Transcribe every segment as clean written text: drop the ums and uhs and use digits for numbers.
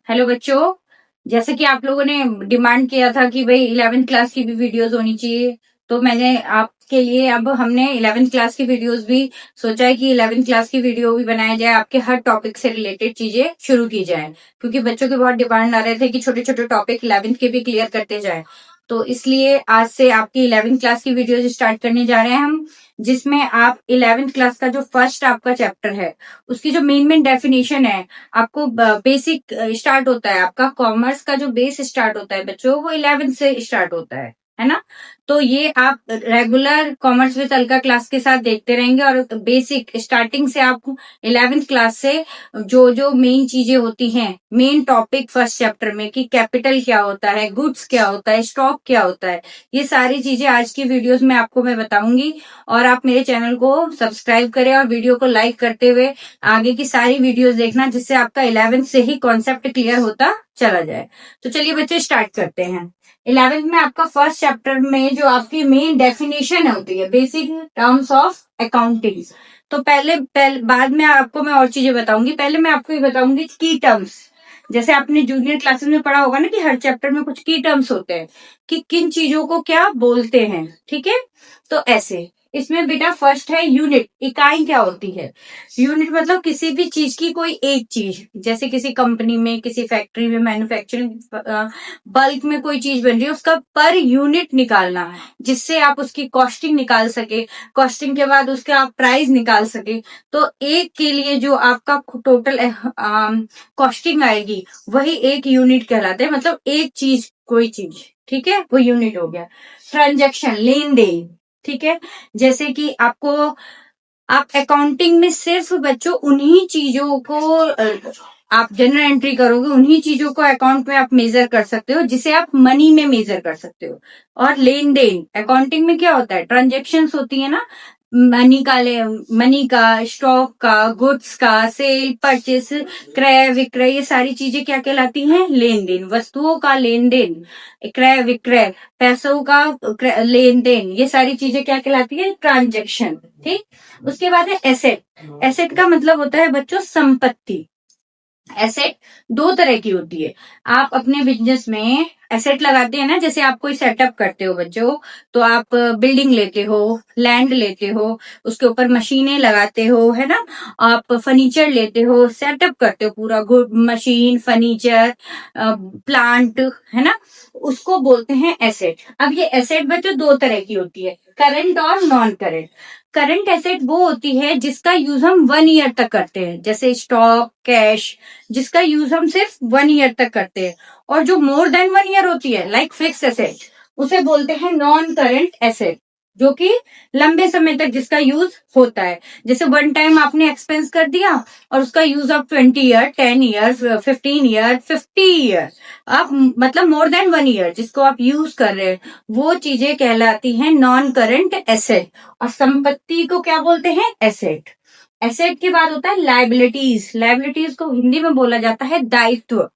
Hello बच्चों, जैसे कि आप लोगों ने डिमांड किया था कि भाई 11th क्लास की भी वीडियोस होनी चाहिए, तो मैंने आपके लिए अब हमने 11th क्लास की वीडियोस भी सोचा है कि 11th क्लास की वीडियो भी बनाया जाए, आपके हर टॉपिक से रिलेटेड चीजें शुरू की जाए, क्योंकि बच्चों के बहुत डिमांड आ रहे थे कि छोटे छोटे टॉपिक 11th के भी क्लियर करते जाए। तो इसलिए आज से आपकी 11th क्लास की वीडियोज स्टार्ट करने जा रहे हैं हम, जिसमें आप 11th क्लास का जो फर्स्ट आपका चैप्टर है उसकी जो मेन मेन डेफिनेशन है, आपको बेसिक स्टार्ट होता है, आपका कॉमर्स का जो बेस स्टार्ट होता है बच्चों वो 11th से स्टार्ट होता है ना। तो ये आप regular commerce with Alka class के साथ देखते रहेंगे और बेसिक स्टार्टिंग से आप 11th क्लास से जो जो मेन चीजें होती हैं, मेन टॉपिक फर्स्ट चैप्टर में कि कैपिटल क्या होता है, गुड्स क्या होता है, स्टॉक क्या होता है, ये सारी चीजें आज की वीडियोस में आपको मैं बताऊंगी। और आप मेरे चैनल को सब्सक्राइब करें और वीडियो को लाइक करते हुए आगे की सारी वीडियोस देखना, जिससे आपका 11th से ही कॉन्सेप्ट क्लियर होता चला जाए। तो चलिए बच्चे स्टार्ट करते हैं। 11th में आपका फर्स्ट चैप्टर में जो आपकी मेन डेफिनेशन होती है, बेसिक टर्म्स ऑफ अकाउंटिंग। तो पहले बाद में आपको मैं और चीजें बताऊंगी, पहले मैं आपको ये बताऊंगी की टर्म्स। जैसे आपने जूनियर क्लासेस में पढ़ा होगा ना कि हर चैप्टर में कुछ की टर्म्स होते हैं कि किन चीजों को क्या बोलते हैं, ठीक है। तो ऐसे इसमें बेटा फर्स्ट है यूनिट। इकाई क्या होती है? यूनिट मतलब किसी भी चीज की कोई एक चीज, जैसे किसी कंपनी में, किसी फैक्ट्री में, मैन्युफैक्चरिंग बल्क में कोई चीज बन रही है, उसका पर यूनिट निकालना, जिससे आप उसकी कॉस्टिंग निकाल सके, कॉस्टिंग के बाद उसका आप प्राइस निकाल सके। तो एक के लिए जो आपका टोटल कॉस्टिंग आएगी वही एक यूनिट कहलाता है, मतलब एक चीज, कोई चीज, ठीक है, वो यूनिट हो गया। ट्रांजैक्शन, लेन देन, ठीक है। जैसे कि आप अकाउंटिंग में सिर्फ बच्चों उन्हीं चीजों को आप जनरल एंट्री करोगे, उन्हीं चीजों को अकाउंट में आप मेजर कर सकते हो जिसे आप मनी में मेजर कर सकते हो। और लेन देन अकाउंटिंग में क्या होता है? ट्रांजेक्शन्स होती है ना, मनी का, स्टॉक का, गुड्स का, सेल परचेस, क्रय विक्रय, ये सारी चीजें क्या कहलाती हैं? लेन देन। वस्तुओं का लेन देन, क्रय विक्रय, पैसों का लेन देन, ये सारी चीजें क्या कहलाती है? ट्रांजेक्शन, ठीक। उसके बाद है एसेट। एसेट का मतलब होता है बच्चों संपत्ति। एसेट दो तरह की होती है। आप अपने बिजनेस में एसेट लगाते हैं ना, जैसे आप कोई सेटअप करते हो बच्चों, तो आप बिल्डिंग लेते हो, लैंड लेते हो, उसके ऊपर मशीनें लगाते हो, है ना। आप फर्नीचर लेते हो, सेटअप करते हो पूरा, गुड मशीन, फर्नीचर, प्लांट, है ना, उसको बोलते हैं एसेट। अब ये एसेट बच्चों दो तरह की होती है, करंट और नॉन करंट। करंट एसेट वो होती है जिसका यूज हम 1 ईयर तक करते हैं, जैसे स्टॉक, कैश, जिसका यूज हम सिर्फ 1 ईयर तक करते हैं। और जो मोर देन 1 ईयर होती है, लाइक फिक्स एसेट, उसे बोलते हैं नॉन करंट एसेट, जो कि लंबे समय तक जिसका यूज होता है। जैसे वन टाइम आपने एक्सपेंस कर दिया और उसका यूज अब 20 ईयर, 10 ईयर, 15 ईयर, 50 ईयर, आप मतलब मोर देन 1 ईयर जिसको आप यूज कर रहे हैं, वो चीजें कहलाती हैं नॉन करंट एसेट। और संपत्ति को क्या बोलते हैं? एसेट। एसेट के बाद होता है लाइबिलिटीज। लाइबिलिटीज को हिंदी में बोला जाता है दायित्व,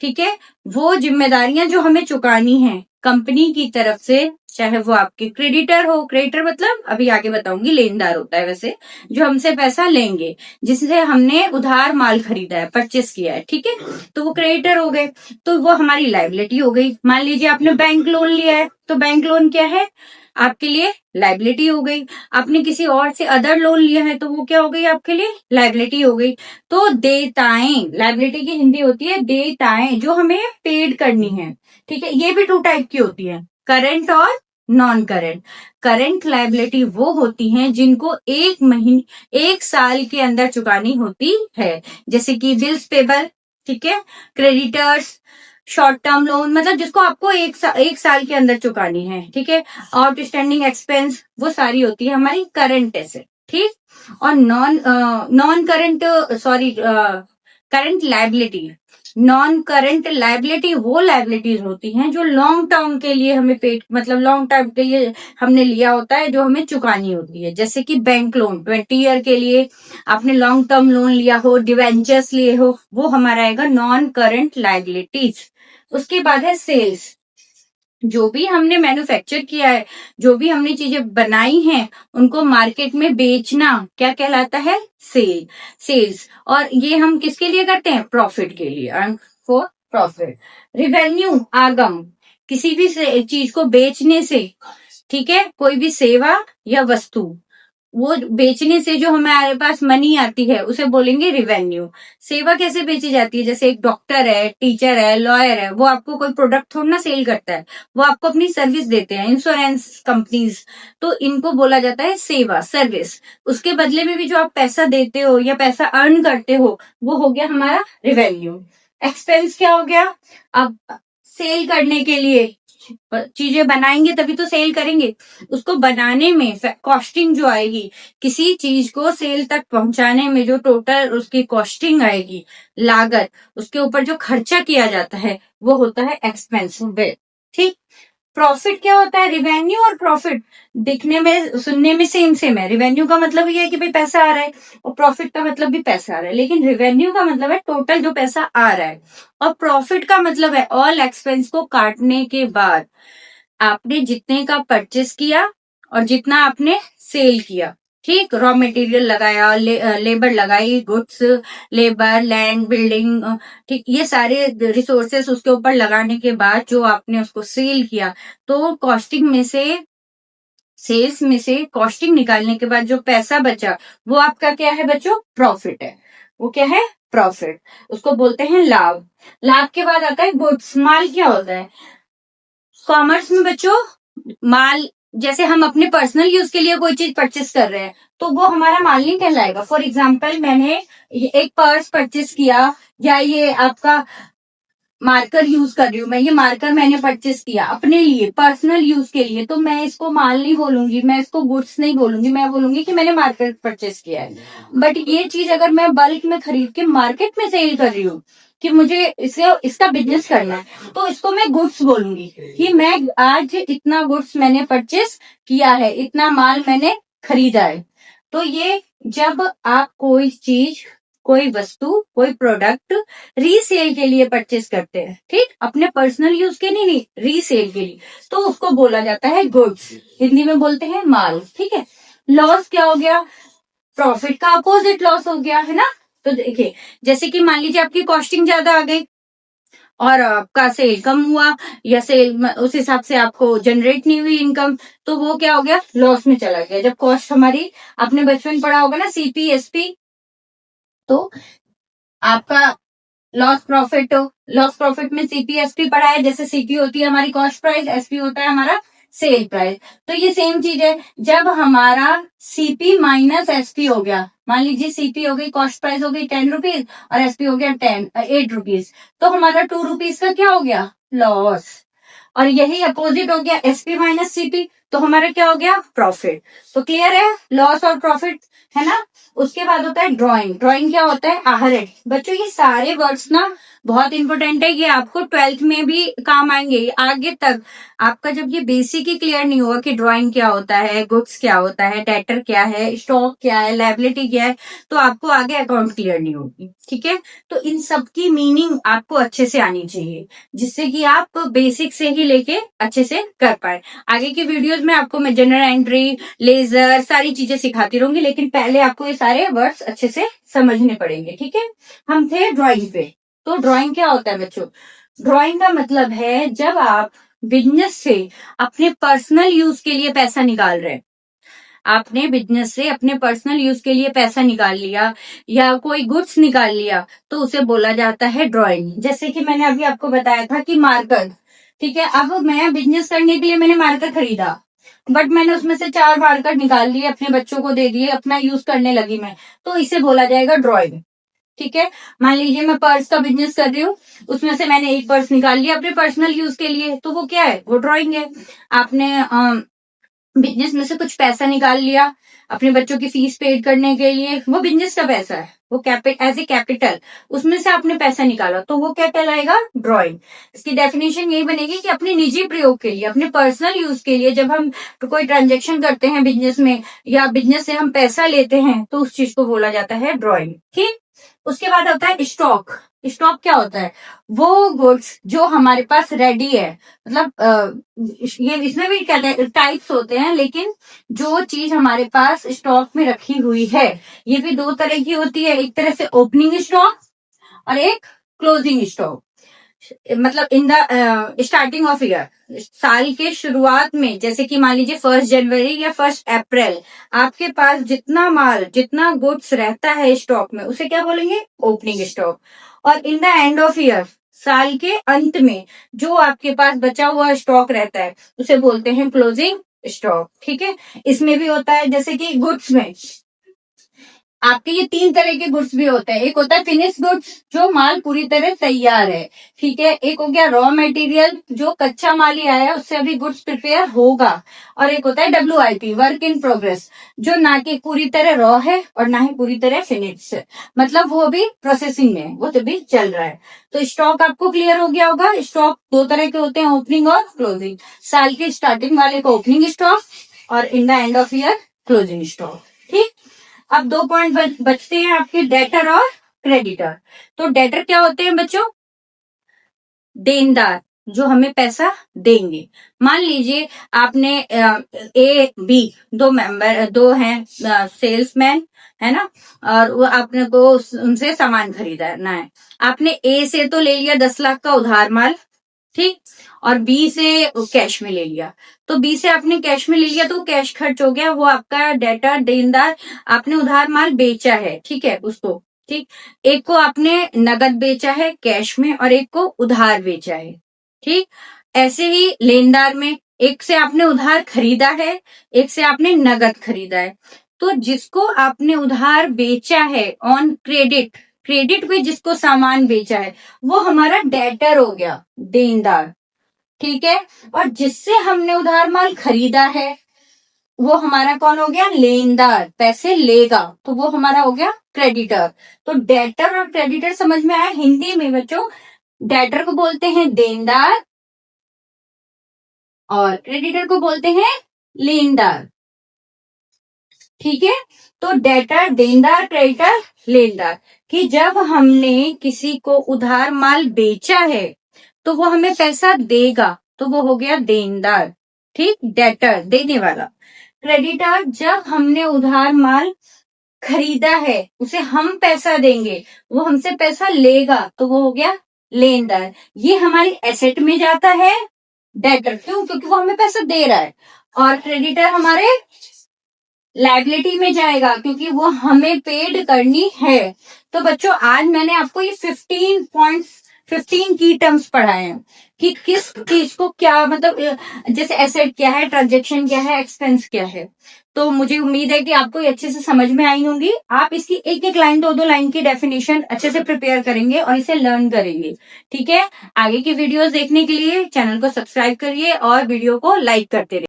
ठीक है। वो जिम्मेदारियां जो हमें चुकानी है कंपनी की तरफ से, चाहे वो आपके क्रेडिटर हो, क्रेडिटर मतलब अभी आगे बताऊंगी, लेनदार होता है वैसे, जो हमसे पैसा लेंगे, जिससे हमने उधार माल खरीदा है, परचेस किया है, ठीक है, तो वो क्रेडिटर हो गए, तो वो हमारी लाइबिलिटी हो गई। मान लीजिए आपने बैंक लोन लिया है, तो बैंक लोन क्या है? आपके लिए लाइबिलिटी हो गई। आपने किसी और से अदर लोन लिया है, तो वो क्या हो गई? आपके लिए लाइबिलिटी हो गई। तो देयताएं, लाइबिलिटी की हिंदी होती है देयताएं, जो हमें पेड करनी है, ठीक है। ये भी 2 टाइप की होती है, करंट और नॉन करंट। करंट लाइबिलिटी वो होती हैं जिनको 1 साल के अंदर चुकानी होती है, जैसे कि बिल्स पेबल, ठीक है, क्रेडिटर्स, शॉर्ट टर्म लोन, मतलब जिसको आपको 1 साल के अंदर चुकानी है, ठीक है। आउटस्टैंडिंग एक्सपेंस, वो सारी होती है हमारी करंट एसेट, ठीक। और non current, sorry, current liability, non current liability वो लाइबिलिटीज होती हैं जो लॉन्ग टर्म के लिए हमें पेड, मतलब लॉन्ग टर्म के लिए हमने लिया होता है, जो हमें चुकानी होती है। जैसे कि बैंक लोन 20 ईयर के लिए आपने लॉन्ग टर्म लोन लिया हो, डिवेंचर्स लिए हो, वो हमारा आएगा नॉन करंट लाइबिलिटीज। उसके बाद है सेल्स। जो भी हमने मैन्युफैक्चर किया है, जो भी हमने चीजें बनाई हैं, उनको मार्केट में बेचना क्या कहलाता है? सेल्स। और ये हम किसके लिए करते हैं? प्रॉफिट के लिए, फॉर प्रॉफिट। रिवेन्यू आगम, किसी भी चीज को बेचने से, ठीक है, कोई भी सेवा या वस्तु, वो बेचने से जो हमारे पास मनी आती है उसे बोलेंगे रिवेन्यू। सेवा कैसे बेची जाती है, जैसे एक डॉक्टर है, टीचर है, लॉयर है, वो आपको कोई प्रोडक्ट थोड़ा ना सेल करता है, वो आपको अपनी सर्विस देते हैं। इंश्योरेंस कंपनीज, तो इनको बोला जाता है सेवा, सर्विस। उसके बदले में भी जो आप पैसा देते हो या पैसा अर्न करते हो, वो हो गया हमारा रिवेन्यू। एक्सपेंस क्या हो गया, अब सेल करने के लिए चीजें बनाएंगे तभी तो सेल करेंगे, उसको बनाने में कॉस्टिंग जो आएगी, किसी चीज को सेल तक पहुंचाने में जो टोटल उसकी कॉस्टिंग आएगी, लागत, उसके ऊपर जो खर्चा किया जाता है, वो होता है एक्सपेंस। ठीक। प्रॉफिट क्या होता है, रिवेन्यू और प्रॉफिट दिखने में सुनने में सेम सेम है। रिवेन्यू का मतलब ये है कि भाई पैसा आ रहा है, और प्रॉफिट का मतलब भी पैसा आ रहा है, लेकिन रिवेन्यू का मतलब है टोटल जो पैसा आ रहा है, और प्रॉफिट का मतलब है ऑल एक्सपेंस को काटने के बाद आपने जितने का परचेस किया और जितना आपने सेल किया। ठीक, रॉ मटेरियल लगाया, लेबर लगाई, गुड्स, लेबर, लैंड, बिल्डिंग, ठीक, ये सारे रिसोर्सेस उसके ऊपर लगाने के बाद जो आपने उसको सेल किया, तो कॉस्टिंग में से, सेल्स में से कॉस्टिंग निकालने के बाद जो पैसा बचा, वो आपका क्या है बच्चों, प्रॉफिट है। वो क्या है, प्रॉफिट, उसको बोलते हैं लाभ। लाभ के बाद आता है गुड्स। माल क्या होता है कॉमर्स में बच्चों, माल, जैसे हम अपने पर्सनल यूज के लिए कोई चीज परचेस कर रहे हैं, तो वो हमारा माल नहीं कहलाएगा। फॉर एग्जाम्पल, मैंने एक पर्स परचेस किया, या ये आपका मार्कर यूज कर रही हूँ मैं, ये मार्कर मैंने परचेस किया अपने लिए, पर्सनल यूज के लिए, तो मैं इसको माल नहीं बोलूंगी, मैं इसको गुड्स नहीं बोलूंगी, मैं बोलूंगी कि मैंने मार्कर परचेस किया है। बट ये चीज अगर मैं बल्क में खरीद के मार्केट में सेल कर रही हूँ कि मुझे इसे, इसका बिजनेस करना है, तो इसको मैं गुड्स बोलूंगी कि मैं आज इतना गुड्स मैंने परचेस किया है, इतना माल मैंने खरीदा है। तो ये जब आप कोई चीज, कोई वस्तु, कोई प्रोडक्ट रीसेल के लिए परचेस करते हैं, ठीक, अपने पर्सनल यूज के नहीं, रीसेल के लिए, तो उसको बोला जाता है गुड्स, हिंदी में बोलते हैं माल। ठीक है। लॉस क्या हो गया, प्रॉफिट का अपोजिट लॉस हो गया, है ना। तो देखिए, जैसे कि मान लीजिए आपकी कॉस्टिंग ज्यादा आ गई और आपका सेल कम हुआ, या सेल उस हिसाब से आपको जनरेट नहीं हुई इनकम, तो वो क्या हो गया, लॉस में चला गया। जब कॉस्ट हमारी, आपने बचपन पढ़ा होगा ना सीपीएसपी, तो आपका लॉस प्रॉफिट, लॉस प्रॉफिट में सीपीएसपी पढ़ा है, जैसे सीपी होती है हमारी कॉस्ट प्राइस, एसपी होता है हमारा सेल प्राइस। तो ये सेम चीज है, जब हमारा सीपी माइनस एसपी हो गया, मान लीजिए सीपी हो गई, कॉस्ट प्राइस हो गई 10 रुपीज और एसपी हो गया 8 रुपीज, तो हमारा 2 रुपीज का क्या हो गया, लॉस। और यही अपोजिट हो गया, एसपी माइनस सीपी, तो हमारा क्या हो गया, प्रॉफिट। तो क्लियर है, लॉस और प्रॉफिट, है ना। उसके बाद होता है ड्राइंग। ड्राइंग क्या होता है, आहरण। बच्चों ये सारे वर्ड्स ना बहुत इंपॉर्टेंट है, ये आपको 12th में भी काम आएंगे। आगे तक आपका जब ये बेसिक ही क्लियर नहीं होगा कि ड्राइंग क्या होता है, गुड्स क्या होता है, डेटर क्या है, स्टॉक क्या है, लायबिलिटी क्या है, तो आपको आगे अकाउंट क्लियर नहीं होगी। ठीक है। तो इन सब की मीनिंग आपको अच्छे से आनी चाहिए, जिससे कि आप बेसिक से ही लेके अच्छे से कर पाए। आगे की वीडियोस में आपको मैं जनरल एंट्री, लेजर, सारी चीजें सिखाती रहूंगी, लेकिन पहले आपको ये सारे वर्ड्स अच्छे से समझने पड़ेंगे। ठीक है। हम थे ड्राइंग पे, तो ड्राइंग क्या होता है बच्चों, ड्राइंग का मतलब है जब आप बिजनेस से अपने पर्सनल यूज के लिए पैसा निकाल रहे हैं, आपने बिजनेस से अपने पर्सनल यूज के लिए पैसा निकाल लिया या कोई गुड्स निकाल लिया, तो उसे बोला जाता है ड्राइंग। जैसे कि मैंने अभी आपको बताया था कि मार्कर, ठीक है, अब मैं बिजनेस करने के लिए मैंने मार्कर खरीदा, बट मैंने उसमें से 4 मार्कर निकाल लिए, अपने बच्चों को दे दिए, अपना यूज करने लगी मैं, तो इसे बोला जाएगा ड्राइंग। ठीक है। मान लीजिए मैं पर्स का बिजनेस कर रही हूँ, उसमें से मैंने एक पर्स निकाल लिया अपने पर्सनल यूज के लिए, तो वो क्या है, वो ड्राइंग है। आपने बिजनेस में से कुछ पैसा निकाल लिया अपने बच्चों की फीस पेड करने के लिए, वो बिजनेस का पैसा है, वो एज ए कैपिटल, उसमें से आपने पैसा निकाला, तो वो क्या कहलाएगा, ड्राइंग। इसकी डेफिनेशन यही बनेगी कि अपने निजी प्रयोग के लिए, अपने पर्सनल यूज के लिए, जब हम कोई ट्रांजेक्शन करते हैं बिजनेस में या बिजनेस से हम पैसा लेते हैं, तो उस चीज को बोला जाता है ड्राइंग। ठीक। उसके बाद होता है स्टॉक। स्टॉक क्या होता है, वो गुड्स जो हमारे पास रेडी है, मतलब ये इसमें भी टाइप्स होते हैं, लेकिन जो चीज हमारे पास स्टॉक में रखी हुई है, ये भी 2 तरह की होती है, एक तरह से ओपनिंग स्टॉक और एक क्लोजिंग स्टॉक। मतलब in the starting of year, साल के शुरुआत में, जैसे कि मान लीजिए 1 जनवरी या 1 अप्रैल, आपके पास जितना माल, जितना गुड्स रहता है स्टॉक में, उसे क्या बोलेंगे? Opening stock. और in the end of year, साल के अंत में जो आपके पास बचा हुआ स्टॉक रहता है उसे बोलते हैं क्लोजिंग स्टॉक। ठीक है, इसमें भी होता है जैसे कि गुड्स में आपके ये 3 तरह के गुड्स भी होते हैं। एक होता है फिनिश गुड्स, जो माल पूरी तरह तैयार है, ठीक है। एक हो गया रॉ मटेरियल, जो कच्चा माल ही आया है, उससे अभी गुड्स प्रिपेयर होगा। और एक होता है WIP, वर्क इन प्रोग्रेस, जो ना कि पूरी तरह रॉ है और ना ही पूरी तरह फिनिश है, मतलब वो अभी प्रोसेसिंग में है, वो तो भी चल रहा है। तो स्टॉक आपको क्लियर हो गया होगा। स्टॉक 2 तरह के होते हैं, ओपनिंग और क्लोजिंग। साल की स्टार्टिंग वाले को ओपनिंग स्टॉक और in the end of year closing stock. ठीक, अब 2 पॉइंट बचते हैं आपके, डेटर और क्रेडिटर। तो डेटर क्या होते हैं बच्चों? देनदार, जो हमें पैसा देंगे। मान लीजिए आपने A, B, 2 मेंबर, 2 हैं सेल्समैन, है ना, और वो आपने को उनसे सामान खरीदना है। आपने A से तो ले लिया 10 लाख का उधार माल, ठीक, और B से कैश में ले लिया। तो B से आपने कैश में ले लिया तो कैश खर्च हो गया, वो आपका डेटर, देनदार। आपने उधार माल बेचा है, ठीक है, उसको, ठीक। एक को आपने नगद बेचा है कैश में और एक को उधार बेचा है, ठीक। ऐसे ही लेनदार में, एक से आपने उधार खरीदा है, एक से आपने नगद खरीदा है। तो जिसको आपने उधार बेचा है ऑन क्रेडिट, क्रेडिट पे जिसको सामान बेचा है, वो हमारा डेटर हो गया, देनदार, ठीक है। और जिससे हमने उधार माल खरीदा है, वो हमारा कौन हो गया? लेनदार, पैसे लेगा, तो वो हमारा हो गया क्रेडिटर। तो डेटर और क्रेडिटर समझ में आया? हिंदी में बच्चों, डेटर को बोलते हैं देनदार और क्रेडिटर को बोलते हैं लेनदार, ठीक है। तो डेटर देनदार, क्रेडिटर लेनदार, कि जब हमने किसी को उधार माल बेचा है तो वो हमें पैसा देगा, तो वो हो गया देनदार, ठीक, डेटर देने वाला। क्रेडिटर, जब हमने उधार माल खरीदा है, उसे हम पैसा देंगे, वो हमसे पैसा लेगा, तो वो हो गया लेनदार। ये हमारी एसेट में जाता है, डेटर, क्यों? क्योंकि वो हमें पैसा दे रहा है। और क्रेडिटर हमारे लायबिलिटी में जाएगा, क्योंकि वो हमें पेड करनी है। तो बच्चों, आज मैंने आपको ये 15 की टर्म्स पढ़ाए हैं कि किस चीज को क्या, मतलब जैसे एसेट क्या है, ट्रांजेक्शन क्या है, एक्सपेंस क्या है। तो मुझे उम्मीद है कि आपको ये अच्छे से समझ में आई होंगी। आप इसकी एक एक लाइन, 2-2 लाइन की डेफिनेशन अच्छे से प्रिपेयर करेंगे और इसे लर्न करेंगे, ठीक है। आगे की वीडियोस देखने के लिए चैनल को सब्सक्राइब करिए और वीडियो को लाइक करते रहिए।